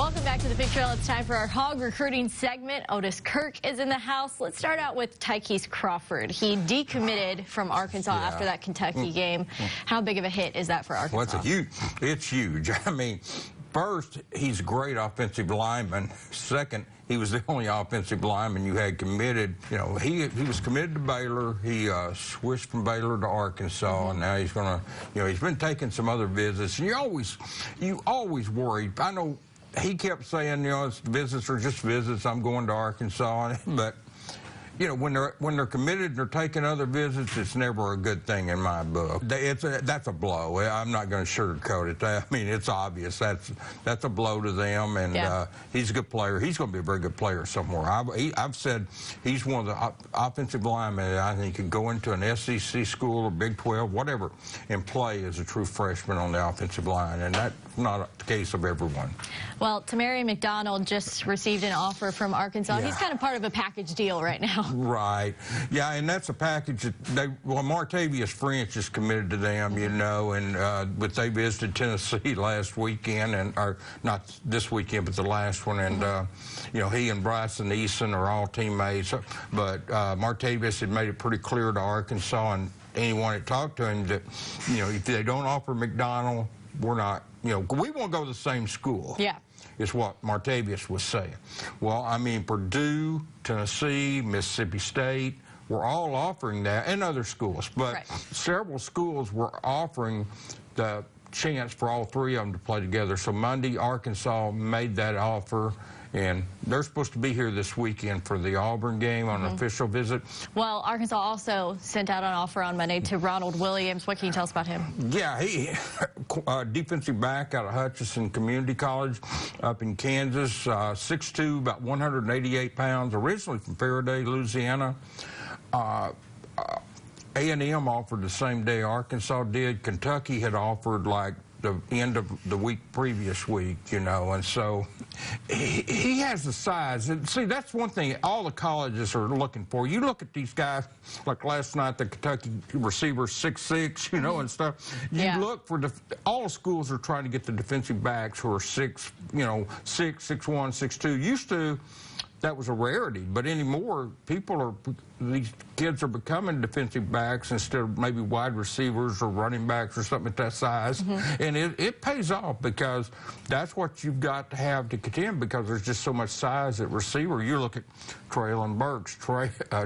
Welcome back to the Big Trail. It's time for our Hog recruiting segment. Otis Kirk is in the house. Let's start out with Keys Crawford. He decommitted from Arkansas after that Kentucky game. How big of a hit is that for Arkansas? Well, it's huge. I mean, first, he's a great offensive lineman. Second, he was the only offensive lineman you had committed. You know, he was committed to Baylor. He switched from Baylor to Arkansas, and now he's going to, you know, he's been taking some other visits. And you always worry. I know he kept saying, you know, visits are just visits. I'm going to Arkansas, but you know, when they're committed and they're taking other visits, it's never a good thing in my book. That's a blow. I'm not going to sugarcoat it. I mean, it's obvious. That's a blow to them, and he's a good player. He's going to be a very good player somewhere. I've said he's one of the offensive linemen that I think could go into an SEC school or Big 12, whatever, and play as a true freshman on the offensive line, and that's not the case of everyone. Well, McDonald just received an offer from Arkansas. He's kind of part of a package deal right now. Right. Yeah, and that's a package that Martavius French is committed to them, you know, and but they visited Tennessee last weekend, or not this weekend, but the last one, and you know, he and Bryson Eason are all teammates, but Martavius had made it pretty clear to Arkansas and anyone that talked to him that, you know, if they don't offer McDonald, we're not, you know, we won't go to the same school. Yeah. Is what Martavius was saying. Well, I mean, Purdue, Tennessee, Mississippi State, we're all offering that, and other schools, but several schools were offering the chance for all three of them to play together. So Monday, Arkansas made that offer, and they're supposed to be here this weekend for the Auburn game on an official visit. Well, Arkansas also sent out an offer on Monday to Ronald Williams. What can you tell us about him? Yeah, he defensive back out of Hutchinson Community College up in Kansas, 6'2", about 188 pounds, originally from Faraday, Louisiana. A&M offered the same day Arkansas did. Kentucky had offered like the end of the previous week, you know, and so he has the size. And see, that's one thing all the colleges are looking for. You look at these guys, like last night, the Kentucky receiver 6'6", you know, and stuff. You look for all the schools are trying to get the defensive backs who are 6', you know, 6'1", 6'2". Used to, that was a rarity, but anymore, these kids are becoming defensive backs instead of maybe wide receivers or running backs or something at that size. And it pays off because that's what you've got to have to contend because there's just so much size at receiver. You look at Traylon Burks,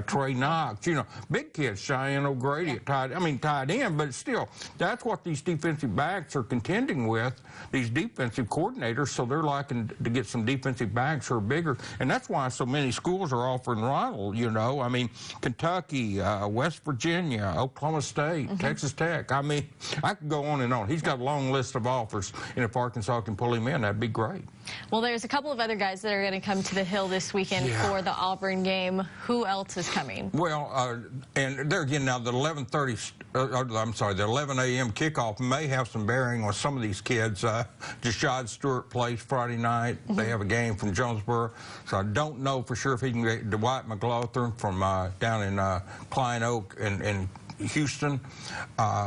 Trey Knox, you know, big kids, Cheyenne O'Grady at tight end, but still, that's what these defensive backs are contending with, these defensive coordinators, so they're liking to get some defensive backs who are bigger, and that's why so many schools are offering Ronald, you know. I mean, Kentucky, West Virginia, Oklahoma State, Texas Tech. I mean, I could go on and on. He's got a long list of offers, and if Arkansas can pull him in, that'd be great. Well, there's a couple of other guys that are going to come to the Hill this weekend for the Auburn game. Who else is coming? Well, and there again, now the 11:30, I'm sorry, the 11 a.m. kickoff may have some bearing on some of these kids. Jashad Stewart plays Friday night. They have a game from Jonesboro, so I don't know for sure if he can get Dwight McLaughlin from down in Klein Oak and Houston,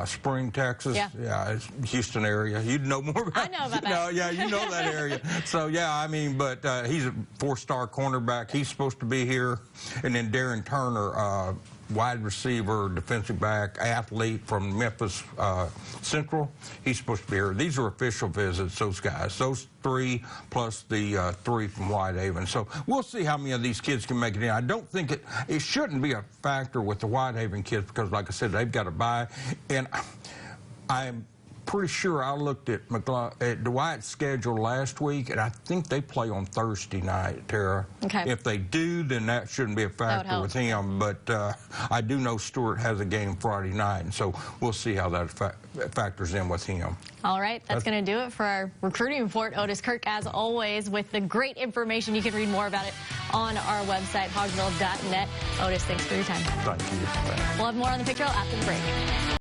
Spring, Texas. Yeah, it's Houston area. You'd know more about I know about that. Yeah, you know that area. So, yeah, I mean, but he's a 4-star cornerback. He's supposed to be here. And then Darren Turner, wide receiver, defensive back, athlete from Memphis Central. He's supposed to be here. These are official visits, those guys. Those three plus the 3 from Whitehaven. So we'll see how many of these kids can make it in. I don't think it shouldn't be a factor with the Whitehaven kids because, like I said, they've got to buy. And I'm pretty sure I looked at Dwight's schedule last week, and I think they play on Thursday night, Tara. If they do, then that shouldn't be a factor with him. But I do know Stewart has a game Friday night, and so we'll see how that factors in with him. All right, that's going to do it for our recruiting report. Otis Kirk, as always, with the great information. You can read more about it on our website, hogsville.net. Otis, thanks for your time. Thank you. We'll have more on the Big Trail after the break.